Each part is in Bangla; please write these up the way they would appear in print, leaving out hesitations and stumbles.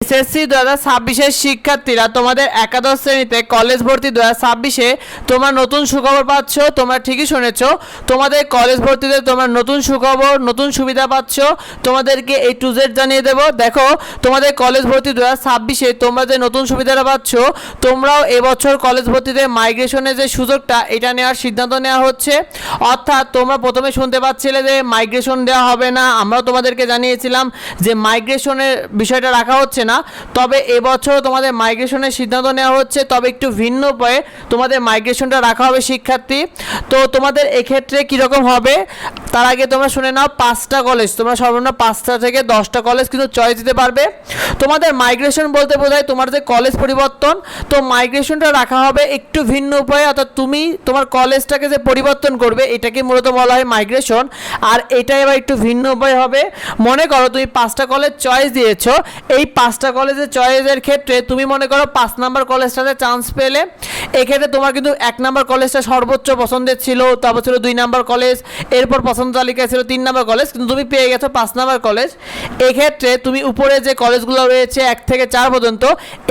এসএসসি 2026 শিক্ষার্থীরা তোমাদের একাদশ শ্রেণীতে কলেজ ভর্তি 2026 তোমরা নতুন সুখবর পাচ্ছ। তোমরা ঠিকই শুনেছ, তোমাদের কলেজ ভর্তিতে তোমরা নতুন সুখবর, নতুন সুবিধা পাচ্ছ। তোমাদেরকে A to Z জানিয়ে দেব। দেখো, তোমাদের কলেজ ভর্তি 2026 তোমরা যে নতুন সুবিধাটা পাচ্ছ, তোমরাও এবছর কলেজ ভর্তিতে মাইগ্রেশনের যে সুযোগটা এটা নেওয়ার সিদ্ধান্ত নেওয়া হচ্ছে। অর্থাৎ তোমরা প্রথমে শুনতে পাচ্ছিলে যে মাইগ্রেশন দেওয়া হবে না, আমরাও তোমাদেরকে জানিয়েছিলাম যে মাইগ্রেশনের বিষয়টা রাখা হচ্ছে না। তবে এবছর তোমাদের মাইগ্রেশনের সিদ্ধান্ত নেওয়া হচ্ছে, তবে একটু ভিন্ন উপায়ে তোমাদের মাইগ্রেশনটা রাখা হবে শিক্ষার্থী। তো তোমাদের এক্ষেত্রে কীরকম হবে তার আগে তোমরা শুনে নাও, 5টা কলেজ, তোমরা সর্বনিম্ন 5টা থেকে 10টা কলেজ কিন্তু চয়েস দিতে পারবে। তোমাদের মাইগ্রেশন বলতে বোঝায় তোমার যে কলেজ পরিবর্তন, তো মাইগ্রেশনটা রাখা হবে একটু ভিন্ন উপায়ে। অর্থাৎ তুমি তোমার কলেজটাকে যে পরিবর্তন করবে এটাকে মূলত বলা হয় মাইগ্রেশন। আর এটা এবার একটু ভিন্ন উপায় হবে। মনে করো তুমি 5টা কলেজ চয়েস দিয়েছো, এই 5টা কলেজের চয়েসের ক্ষেত্রে তুমি মনে করো 5 নাম্বার কলেজটাতে চান্স পেলে, এক্ষেত্রে তোমার কিন্তু 1 নাম্বার কলেজটা সর্বোচ্চ পছন্দের ছিল, তারপর ছিল 2 নাম্বার কলেজ, এরপর পছন্দ তালিকায় ছিল 3 নাম্বার কলেজ, কিন্তু তুমি পেয়ে গেছো 5 নাম্বার কলেজ। এক্ষেত্রে তুমি উপরে যে কলেজগুলো রয়েছে 1 থেকে 4 পর্যন্ত,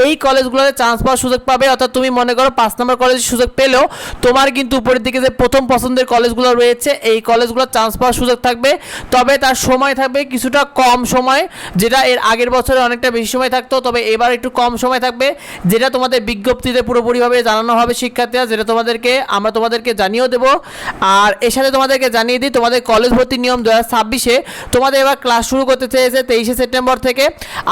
এই কলেজগুলোতে চান্স পাওয়ার সুযোগ পাবে। অর্থাৎ তুমি মনে করো 5 নাম্বার কলেজের সুযোগ পেলেও তোমার কিন্তু উপরের দিকে যে প্রথম পছন্দের কলেজগুলো রয়েছে এই কলেজগুলোর চান্স পাওয়ার সুযোগ থাকবে। তবে তার সময় থাকবে কিছুটা কম সময়, যেটা এর আগের বছরে অনেকটা বেশি সময় থাকতো, তবে এবার একটু কম সময় থাকবে, যেটা তোমাদের বিজ্ঞপ্তিতে পুরোপুরিভাবে জানানো হবে শিক্ষার্থীরা, যেটা আমরা তোমাদেরকে জানিয়েও দেবো। আর এর সাথে তোমাদেরকে জানিয়ে দিই, তোমাদের কলেজ ভর্তি নিয়ম 2026 তোমাদের এবার ক্লাস শুরু করতে চেয়েছে 23 সেপ্টেম্বর থেকে।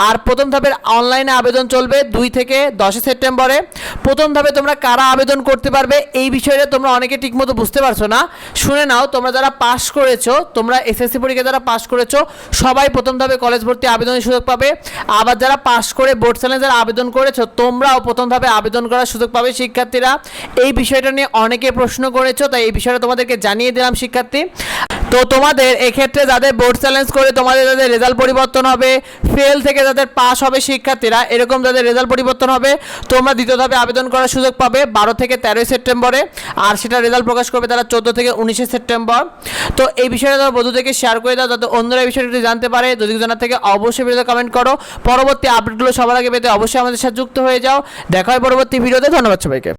আর প্রথম ধাপের অনলাইনে আবেদন চলবে 2 থেকে 10 সেপ্টেম্বরে। প্রথম ধাপে তোমরা কারা আবেদন করতে পারবে এই বিষয়টা তোমরা অনেকে ঠিকমতো বুঝতে পারছো না, শুনে নাও। তোমরা যারা পাস করেছো, তোমরা এসএসসি পরীক্ষা যারা পাস করেছো সবাই প্রথম ধাপে কলেজ ভর্তি আবেদনের সুযোগ পাবে। আবার যারা পাস করে বোর্ড চ্যালেঞ্জের আবেদন করেছো তোমরাও প্রথম ধাপে আবেদন করার সুযোগ পাবে শিক্ষার্থীরা। এই বিষয়টা নিয়ে অনেকে প্রশ্ন করেছো, তাই এই বিষয়টা তোমাদেরকে জানিয়ে দিলাম শিক্ষার্থী। তো তোমাদের এক্ষেত্রে যাদের বোর্ড চ্যালেঞ্জ করে তোমাদের যাদের রেজাল্ট পরিবর্তন হবে, ফেল থেকে যাদের পাস হবে শিক্ষার্থীরা, এরকম যাদের রেজাল্ট পরিবর্তন হবে, তোমরা দ্বিতীয় ধাপে আবেদন করার সুযোগ পাবে 12 থেকে 13 সেপ্টেম্বরে। আর সেটা রেজাল্ট প্রকাশ করবে তারা 14 থেকে 19 সেপ্টেম্বর। তো এই বিষয়টা তোমরা বন্ধুদেরকে শেয়ার করে দাও, যাতে অন্যরা এই বিষয়টি জানতে পারে। যদি জানার থেকে অবশ্যই ভিডিওতে কমেন্ট করো। পরবর্তী আপডেটগুলো সবার আগে পেতে অবশ্যই আমাদের সাথে যুক্ত হয়ে যাও। দেখা হয় পরবর্তী ভিডিওতে। ধন্যবাদ সবাইকে।